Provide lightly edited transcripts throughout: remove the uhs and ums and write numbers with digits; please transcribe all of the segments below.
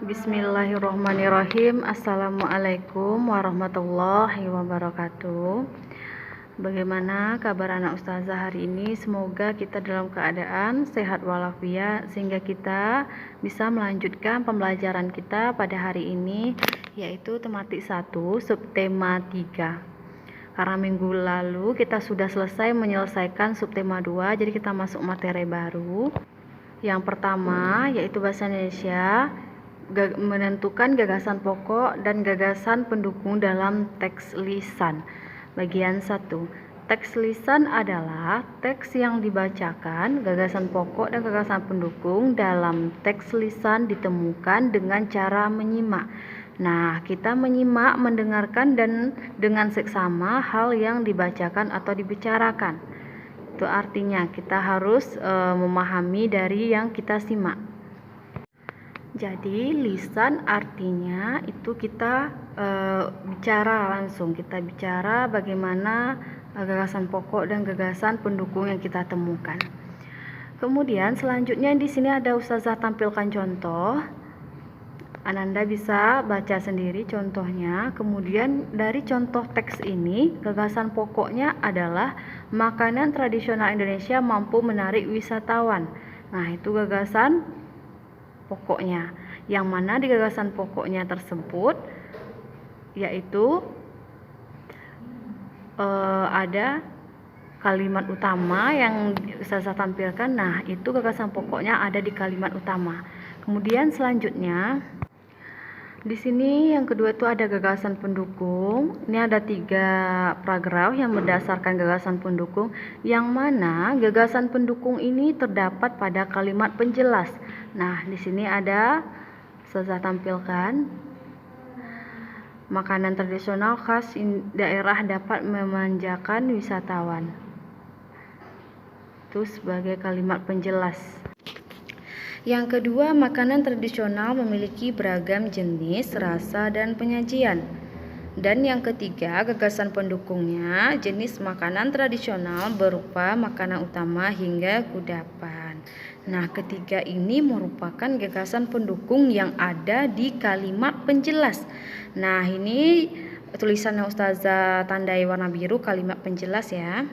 Bismillahirrahmanirrahim. Assalamualaikum warahmatullahi wabarakatuh. Bagaimana kabar anak ustazah hari ini? Semoga kita dalam keadaan sehat walafiat sehingga kita bisa melanjutkan pembelajaran kita pada hari ini, yaitu tematik 1 subtema 3. Karena minggu lalu kita sudah selesai menyelesaikan subtema 2, jadi kita masuk materi baru. Yang pertama yaitu bahasa Indonesia, menentukan gagasan pokok dan gagasan pendukung dalam teks lisan. Bagian 1. Teks lisan adalah teks yang dibacakan. Gagasan pokok dan gagasan pendukung dalam teks lisan ditemukan dengan cara menyimak. Nah, kita menyimak, mendengarkan dan dengan seksama hal yang dibacakan atau dibicarakan. Itu artinya kita harus memahami dari yang kita simak. Jadi lisan artinya itu kita bicara langsung, kita bicara bagaimana gagasan pokok dan gagasan pendukung yang kita temukan. Kemudian selanjutnya di sini ada ustazah tampilkan contoh. Ananda bisa baca sendiri contohnya. Kemudian dari contoh teks ini, gagasan pokoknya adalah makanan tradisional Indonesia mampu menarik wisatawan. Nah, itu gagasan pokoknya. Yang mana di gagasan pokoknya tersebut yaitu ada kalimat utama yang saya tampilkan. Nah, itu gagasan pokoknya ada di kalimat utama. Kemudian selanjutnya di sini yang kedua itu ada gagasan pendukung. Ini ada 3 paragraf yang berdasarkan gagasan pendukung, yang mana gagasan pendukung ini terdapat pada kalimat penjelas. Nah, di sini ada saya tampilkan makanan tradisional khas daerah dapat memanjakan wisatawan. Itu sebagai kalimat penjelas. Yang kedua, makanan tradisional memiliki beragam jenis, rasa, dan penyajian. Dan yang ketiga, gagasan pendukungnya, jenis makanan tradisional berupa makanan utama hingga kudapan. Nah, ketiga ini merupakan gagasan pendukung yang ada di kalimat penjelas. Nah, ini tulisannya ustazah tandai warna biru kalimat penjelas ya.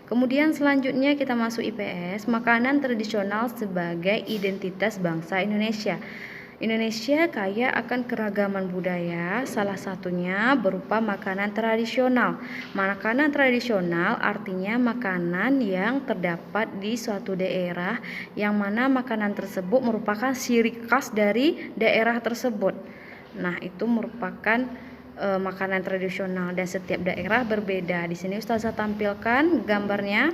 Kemudian selanjutnya kita masuk IPS, makanan tradisional sebagai identitas bangsa Indonesia. Indonesia kaya akan keragaman budaya, salah satunya berupa makanan tradisional. Makanan tradisional artinya makanan yang terdapat di suatu daerah yang mana makanan tersebut merupakan ciri khas dari daerah tersebut. Nah, itu merupakan makanan tradisional dan setiap daerah berbeda. Di sini ustazah tampilkan gambarnya.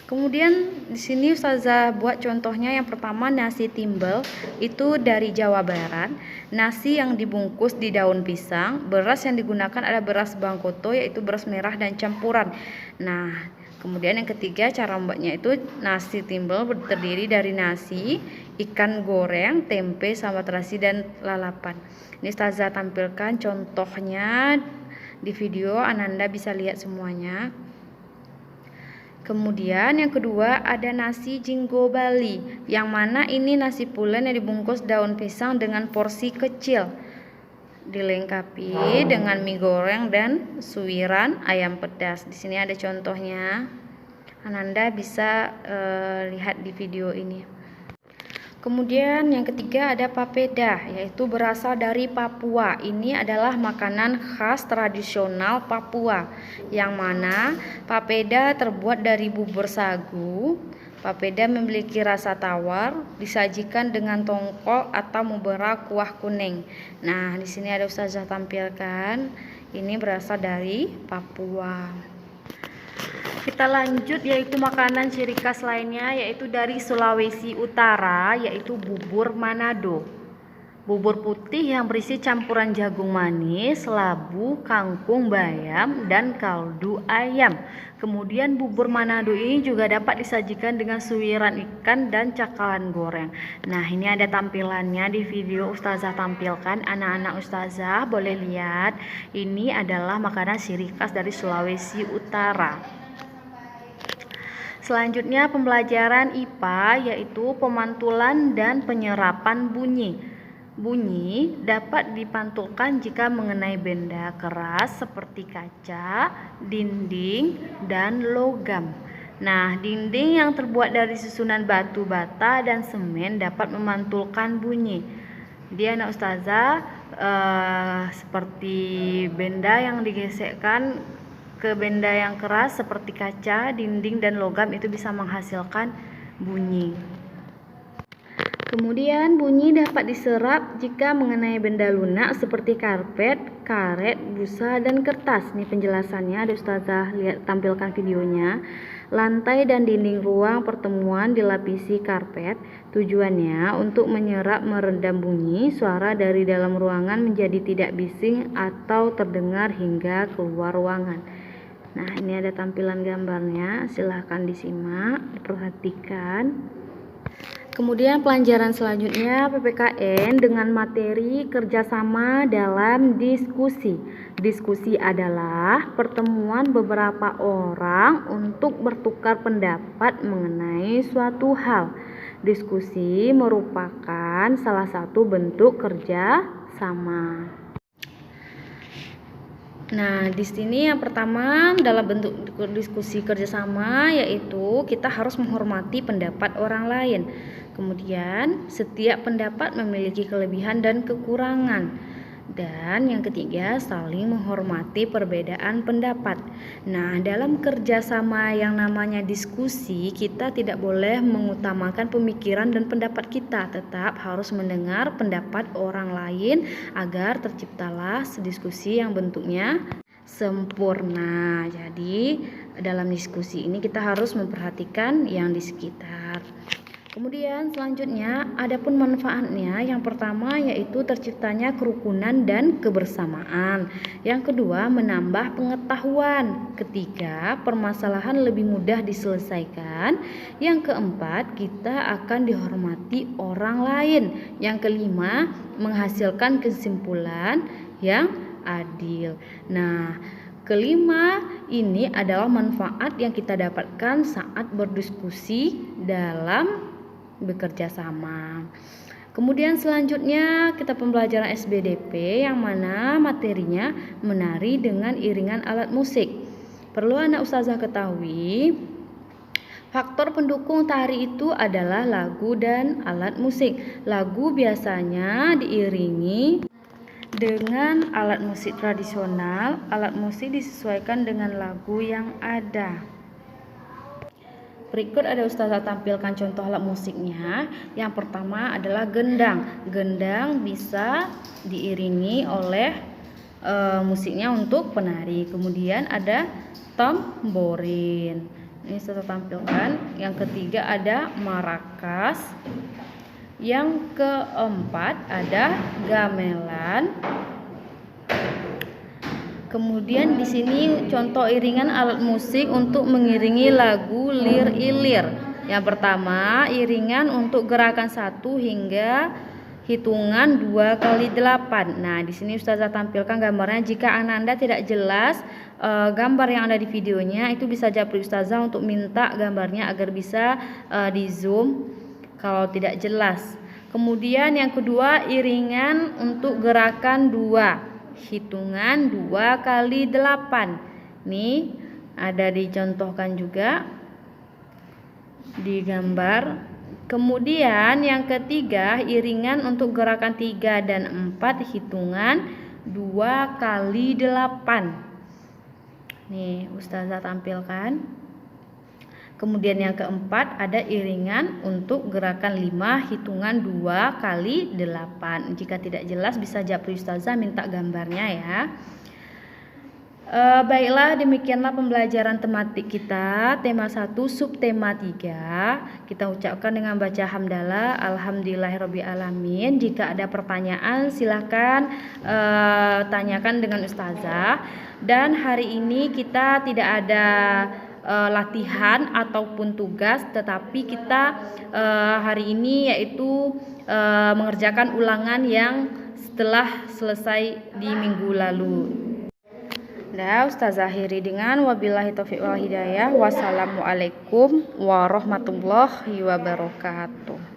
Kemudian di sini ustazah buat contohnya. Yang pertama, nasi timbel itu dari Jawa Barat. Nasi yang dibungkus di daun pisang. Beras yang digunakan adalah beras bangkoto, yaitu beras merah dan campuran. Nah, kemudian yang ketiga, cara membuatnya itu nasi timbel terdiri dari nasi, ikan goreng, tempe, sambal terasi, dan lalapan. Ini ustazah tampilkan contohnya di video, Ananda bisa lihat semuanya. Kemudian yang kedua ada nasi jinggo Bali, yang mana ini nasi pulen yang dibungkus daun pisang dengan porsi kecil, dilengkapi dengan mie goreng dan suiran ayam pedas. Di sini ada contohnya, Ananda bisa lihat di video ini. Kemudian yang ketiga ada papeda, yaitu berasal dari Papua. Ini adalah makanan khas tradisional Papua, yang mana papeda terbuat dari bubur sagu. Papeda memiliki rasa tawar, disajikan dengan tongkol atau mubara kuah kuning. Nah, di sini ada ustazah tampilkan. Ini berasal dari Papua. Kita lanjut, yaitu makanan ciri khas lainnya, yaitu dari Sulawesi Utara, yaitu bubur Manado. Bubur putih yang berisi campuran jagung manis, labu, kangkung, bayam, dan kaldu ayam. Kemudian bubur Manado ini juga dapat disajikan dengan suiran ikan dan cakalang goreng. Nah, ini ada tampilannya di video ustazah tampilkan. Anak-anak ustazah boleh lihat. Ini adalah makanan ciri khas dari Sulawesi Utara. Selanjutnya pembelajaran IPA, yaitu pemantulan dan penyerapan bunyi. Bunyi dapat dipantulkan jika mengenai benda keras seperti kaca, dinding, dan logam. Nah, dinding yang terbuat dari susunan batu bata dan semen dapat memantulkan bunyi. Dia anak ustazah seperti benda yang digesekkan ke benda yang keras seperti kaca, dinding, dan logam itu bisa menghasilkan bunyi. Kemudian bunyi dapat diserap jika mengenai benda lunak seperti karpet, karet, busa, dan kertas. Ini penjelasannya, ada ustazah lihat tampilkan videonya. Lantai dan dinding ruang pertemuan dilapisi karpet. Tujuannya untuk menyerap meredam bunyi suara dari dalam ruangan menjadi tidak bising atau terdengar hingga keluar ruangan. Nah, ini ada tampilan gambarnya, silahkan disimak, diperhatikan. Kemudian pelajaran selanjutnya PPKN dengan materi kerjasama dalam diskusi. Diskusi adalah pertemuan beberapa orang untuk bertukar pendapat mengenai suatu hal. Diskusi merupakan salah satu bentuk kerja sama. Nah, di sini yang pertama dalam bentuk diskusi kerjasama yaitu kita harus menghormati pendapat orang lain. Kemudian setiap pendapat memiliki kelebihan dan kekurangan. Dan yang ketiga, saling menghormati perbedaan pendapat. Nah, dalam kerjasama yang namanya diskusi, kita tidak boleh mengutamakan pemikiran dan pendapat kita, tetap harus mendengar pendapat orang lain agar terciptalah diskusi yang bentuknya sempurna. Jadi, dalam diskusi ini kita harus memperhatikan yang di sekitar. Kemudian selanjutnya adapun manfaatnya, yang pertama yaitu terciptanya kerukunan dan kebersamaan. Yang kedua, menambah pengetahuan. Ketiga, permasalahan lebih mudah diselesaikan. Yang keempat, kita akan dihormati orang lain. Yang kelima, menghasilkan kesimpulan yang adil. Nah, kelima ini adalah manfaat yang kita dapatkan saat berdiskusi dalam bekerja sama. Kemudian selanjutnya kita pembelajaran SBDP yang mana materinya menari dengan iringan alat musik. Perlu anak ustazah ketahui, faktor pendukung tari itu adalah lagu dan alat musik. Lagu biasanya diiringi dengan alat musik tradisional. Alat musik disesuaikan dengan lagu yang ada. Berikut ada ustazah tampilkan contoh alat musiknya. Yang pertama adalah gendang. Gendang bisa diiringi oleh musiknya untuk penari. Kemudian ada tamborin. Ini ustazah tampilkan. Yang ketiga ada marakas. Yang keempat ada gamelan. Kemudian di sini contoh iringan alat musik untuk mengiringi lagu lir-ilir. Yang pertama, iringan untuk gerakan 1 hingga hitungan 2 kali 8. Nah, di sini ustazah tampilkan gambarnya. Jika Anda tidak jelas gambar yang ada di videonya, itu bisa japri ustazah untuk minta gambarnya agar bisa di zoom kalau tidak jelas. Kemudian yang kedua, iringan untuk gerakan 2. Hitungan 2 kali 8. Nih ada dicontohkan juga di gambar. Kemudian yang ketiga, iringan untuk gerakan 3 dan 4, hitungan 2 kali 8. Nih ustazah tampilkan. Kemudian yang keempat ada iringan untuk gerakan 5, hitungan 2 kali 8. Jika tidak jelas bisa japri ustazah minta gambarnya ya. Baiklah, demikianlah pembelajaran tematik kita, tema 1 subtema 3. Kita ucapkan dengan baca hamdalah, alhamdulillahirobbilalamin. Jika ada pertanyaan silahkan tanyakan dengan ustazah. Dan hari ini kita tidak ada latihan ataupun tugas, tetapi kita hari ini yaitu mengerjakan ulangan yang setelah selesai di minggu lalu. Nah, ustazah akhiri dengan wabillahi taufiq wal hidayah. Wassalamualaikum warahmatullahi wabarakatuh.